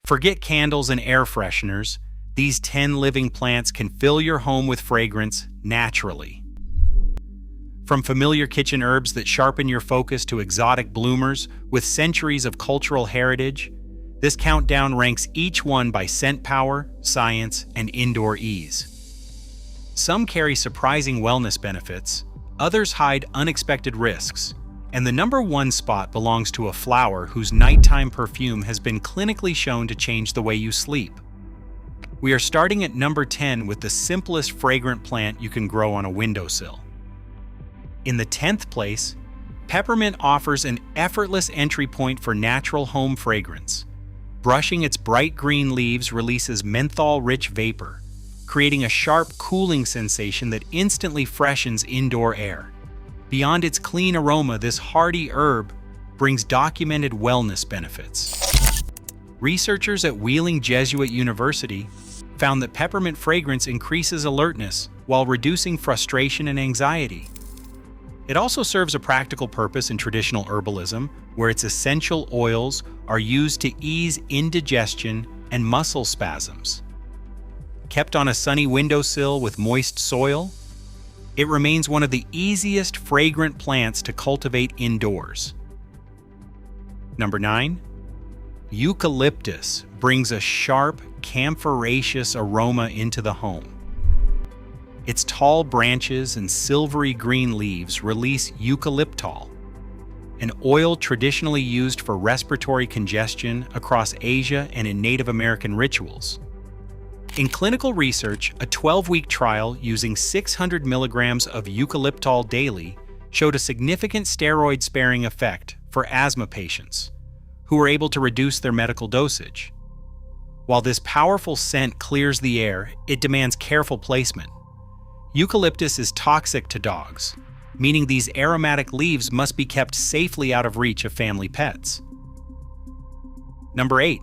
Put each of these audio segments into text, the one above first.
Forget candles and air fresheners. These 10 living plants can fill your home with fragrance naturally. From familiar kitchen herbs that sharpen your focus to exotic bloomers with centuries of cultural heritage, this countdown ranks each one by scent power, science, and indoor ease. Some carry surprising wellness benefits, others hide unexpected risks, and the number one spot belongs to a flower whose nighttime perfume has been clinically shown to change the way you sleep. We are starting at number 10 with the simplest fragrant plant you can grow on a windowsill. In the 10th place, peppermint offers an effortless entry point for natural home fragrance. Brushing its bright green leaves releases menthol-rich vapor, creating a sharp, cooling sensation that instantly freshens indoor air. Beyond its clean aroma, this hardy herb brings documented wellness benefits. Researchers at Wheeling Jesuit University found that peppermint fragrance increases alertness while reducing frustration and anxiety. It also serves a practical purpose in traditional herbalism, where its essential oils are used to ease indigestion and muscle spasms. Kept on a sunny windowsill with moist soil, it remains one of the easiest fragrant plants to cultivate indoors. Number 9. Eucalyptus brings a sharp, camphoraceous aroma into the home. Its tall branches and silvery green leaves release eucalyptol, an oil traditionally used for respiratory congestion across Asia and in Native American rituals. In clinical research, a 12-week trial using 600 milligrams of eucalyptol daily showed a significant steroid-sparing effect for asthma patients, who were able to reduce their medical dosage. While this powerful scent clears the air, it demands careful placement. Eucalyptus is toxic to dogs, meaning these aromatic leaves must be kept safely out of reach of family pets. Number 8.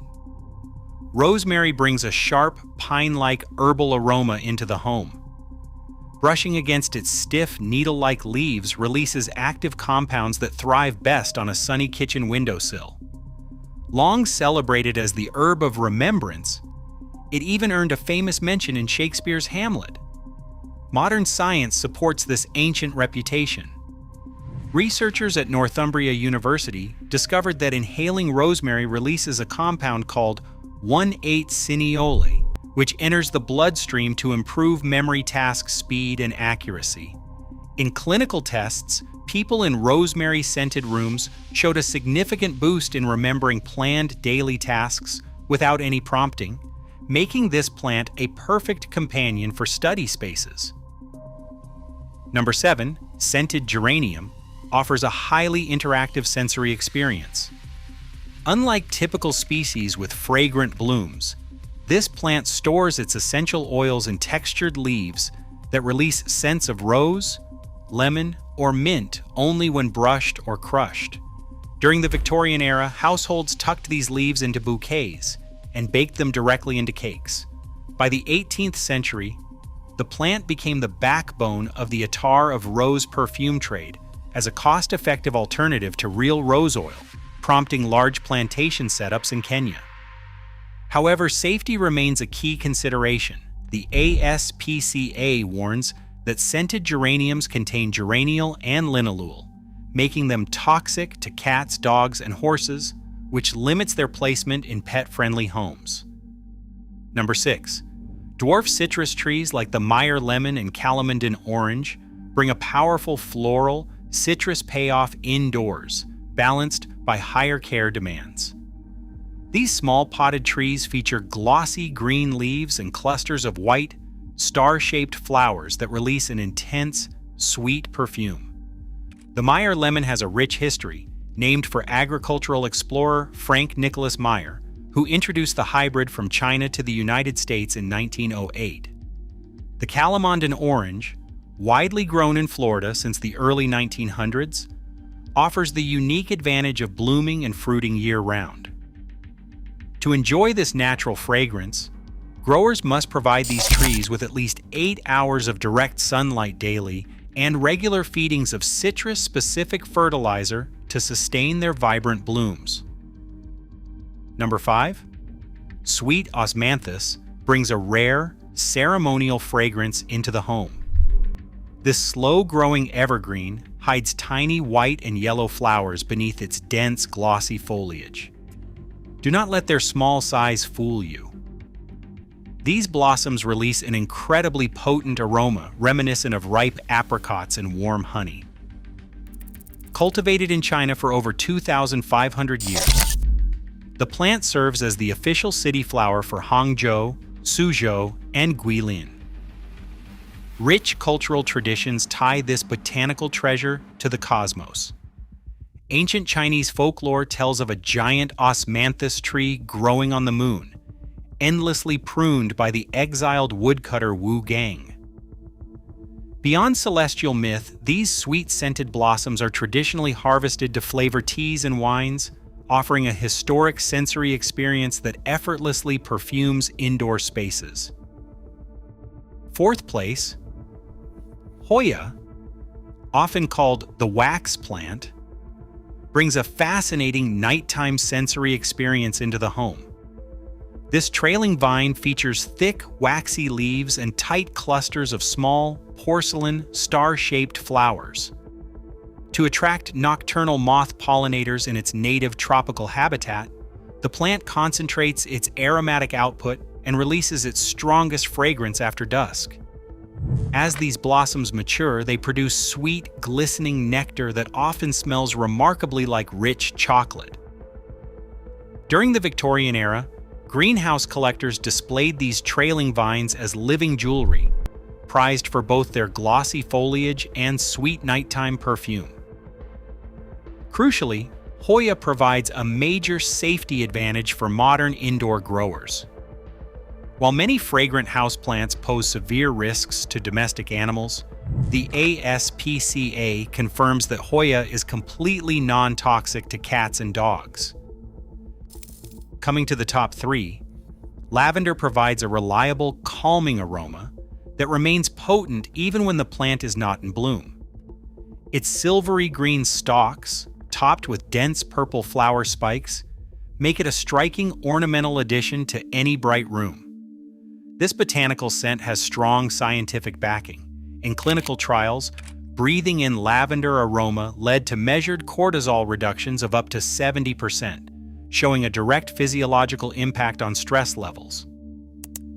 Rosemary brings a sharp, pine-like herbal aroma into the home. Brushing against its stiff, needle-like leaves releases active compounds that thrive best on a sunny kitchen windowsill. Long celebrated as the herb of remembrance, it even earned a famous mention in Shakespeare's Hamlet. Modern science supports this ancient reputation. Researchers at Northumbria University discovered that inhaling rosemary releases a compound called 1,8-cineole, which enters the bloodstream to improve memory task speed and accuracy. In clinical tests, people in rosemary-scented rooms showed a significant boost in remembering planned daily tasks without any prompting, making this plant a perfect companion for study spaces. Number 7, scented geranium, offers a highly interactive sensory experience. Unlike typical species with fragrant blooms, this plant stores its essential oils in textured leaves that release scents of rose, lemon, or mint only when brushed or crushed. During the Victorian era, households tucked these leaves into bouquets and baked them directly into cakes. By the 18th century, the plant became the backbone of the attar of rose perfume trade as a cost-effective alternative to real rose oil, prompting large plantation setups in Kenya. However, safety remains a key consideration. The ASPCA warns that scented geraniums contain geraniol and linalool, making them toxic to cats, dogs, and horses, which limits their placement in pet-friendly homes. Number 6. Dwarf citrus trees like the Meyer lemon and Kalamazoo orange bring a powerful floral, citrus payoff indoors, balanced by higher care demands. These small potted trees feature glossy green leaves and clusters of white, star-shaped flowers that release an intense, sweet perfume. The Meyer lemon has a rich history, named for agricultural explorer Frank Nicholas Meyer, who introduced the hybrid from China to the United States in 1908. The Kalamazoo orange, widely grown in Florida since the early 1900s, offers the unique advantage of blooming and fruiting year-round. To enjoy this natural fragrance, growers must provide these trees with at least 8 hours of direct sunlight daily and regular feedings of citrus-specific fertilizer to sustain their vibrant blooms. Number 5. sweet osmanthus brings a rare, ceremonial fragrance into the home. This slow-growing evergreen hides tiny white and yellow flowers beneath its dense, glossy foliage. Do not let their small size fool you. These blossoms release an incredibly potent aroma reminiscent of ripe apricots and warm honey. Cultivated in China for over 2,500 years, the plant serves as the official city flower for Hangzhou, Suzhou, and Guilin. Rich cultural traditions tie this botanical treasure to the cosmos. Ancient Chinese folklore tells of a giant osmanthus tree growing on the moon, endlessly pruned by the exiled woodcutter Wu Gang. Beyond celestial myth, these sweet-scented blossoms are traditionally harvested to flavor teas and wines, offering a historic sensory experience that effortlessly perfumes indoor spaces. Fourth place, Hoya, often called the wax plant, brings a fascinating nighttime sensory experience into the home. This trailing vine features thick, waxy leaves and tight clusters of small, porcelain, star-shaped flowers. To attract nocturnal moth pollinators in its native tropical habitat, the plant concentrates its aromatic output and releases its strongest fragrance after dusk. As these blossoms mature, they produce sweet, glistening nectar that often smells remarkably like rich chocolate. During the Victorian era, greenhouse collectors displayed these trailing vines as living jewelry, prized for both their glossy foliage and sweet nighttime perfume. Crucially, Hoya provides a major safety advantage for modern indoor growers. While many fragrant houseplants pose severe risks to domestic animals, the ASPCA confirms that Hoya is completely non-toxic to cats and dogs. Coming to the top three, lavender provides a reliable, calming aroma that remains potent even when the plant is not in bloom. Its silvery green stalks, topped with dense purple flower spikes, make it a striking ornamental addition to any bright room. This botanical scent has strong scientific backing. In clinical trials, breathing in lavender aroma led to measured cortisol reductions of up to 70%, showing a direct physiological impact on stress levels.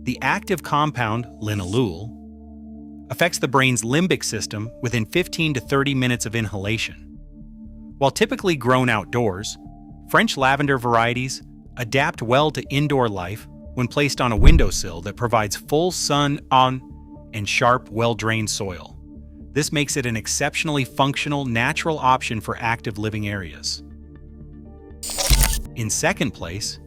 The active compound, linalool, affects the brain's limbic system within 15 to 30 minutes of inhalation. While typically grown outdoors, French lavender varieties adapt well to indoor life when placed on a windowsill that provides full sun on and sharp, well-drained soil. This makes it an exceptionally functional, natural option for active living areas. In second place,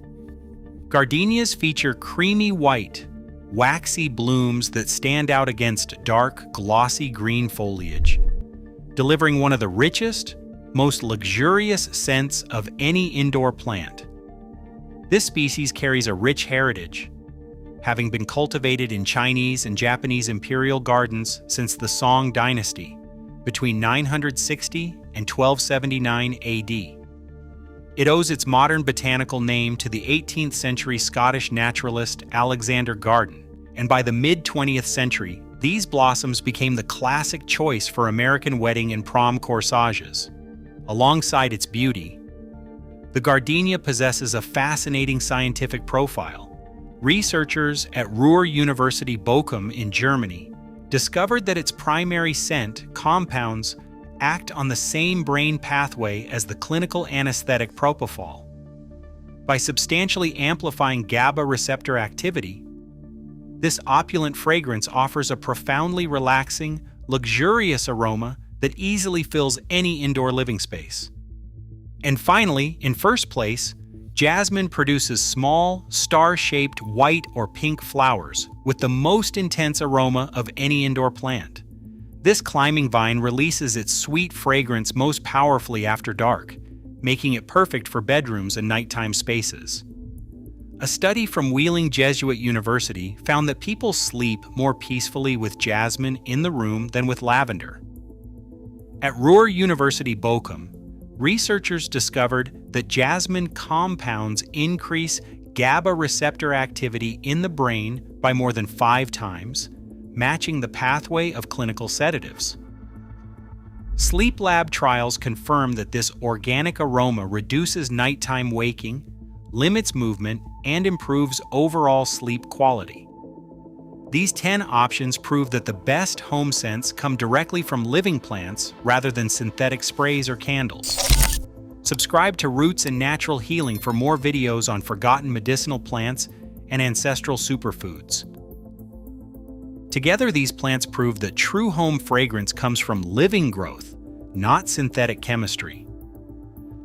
gardenias feature creamy white, waxy blooms that stand out against dark, glossy green foliage, delivering one of the richest, most luxurious scents of any indoor plant. This species carries a rich heritage, having been cultivated in Chinese and Japanese imperial gardens since the Song dynasty, between 960 and 1279 AD. It owes its modern botanical name to the 18th century Scottish naturalist Alexander Garden, and by the mid-20th century, these blossoms became the classic choice for American wedding and prom corsages. Alongside its beauty, the gardenia possesses a fascinating scientific profile. Researchers at Ruhr University Bochum in Germany discovered that its primary scent compounds act on the same brain pathway as the clinical anesthetic propofol. By substantially amplifying GABA receptor activity, this opulent fragrance offers a profoundly relaxing, luxurious aroma that easily fills any indoor living space. And finally, in first place, jasmine produces small, star-shaped white or pink flowers with the most intense aroma of any indoor plant. This climbing vine releases its sweet fragrance most powerfully after dark, making it perfect for bedrooms and nighttime spaces. A study from Wheeling Jesuit University found that people sleep more peacefully with jasmine in the room than with lavender. At Ruhr University Bochum, researchers discovered that jasmine compounds increase GABA receptor activity in the brain by more than 5 times, matching the pathway of clinical sedatives. Sleep lab trials confirm that this organic aroma reduces nighttime waking, limits movement, and improves overall sleep quality. These 10 options prove that the best home scents come directly from living plants rather than synthetic sprays or candles. Subscribe to Roots and Natural Healing for more videos on forgotten medicinal plants and ancestral superfoods. Together, these plants prove that true home fragrance comes from living growth, not synthetic chemistry.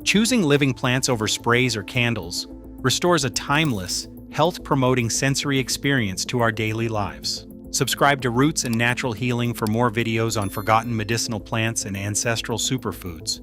Choosing living plants over sprays or candles restores a timeless, health-promoting sensory experience to our daily lives. Subscribe to Roots and Natural Healing for more videos on forgotten medicinal plants and ancestral superfoods.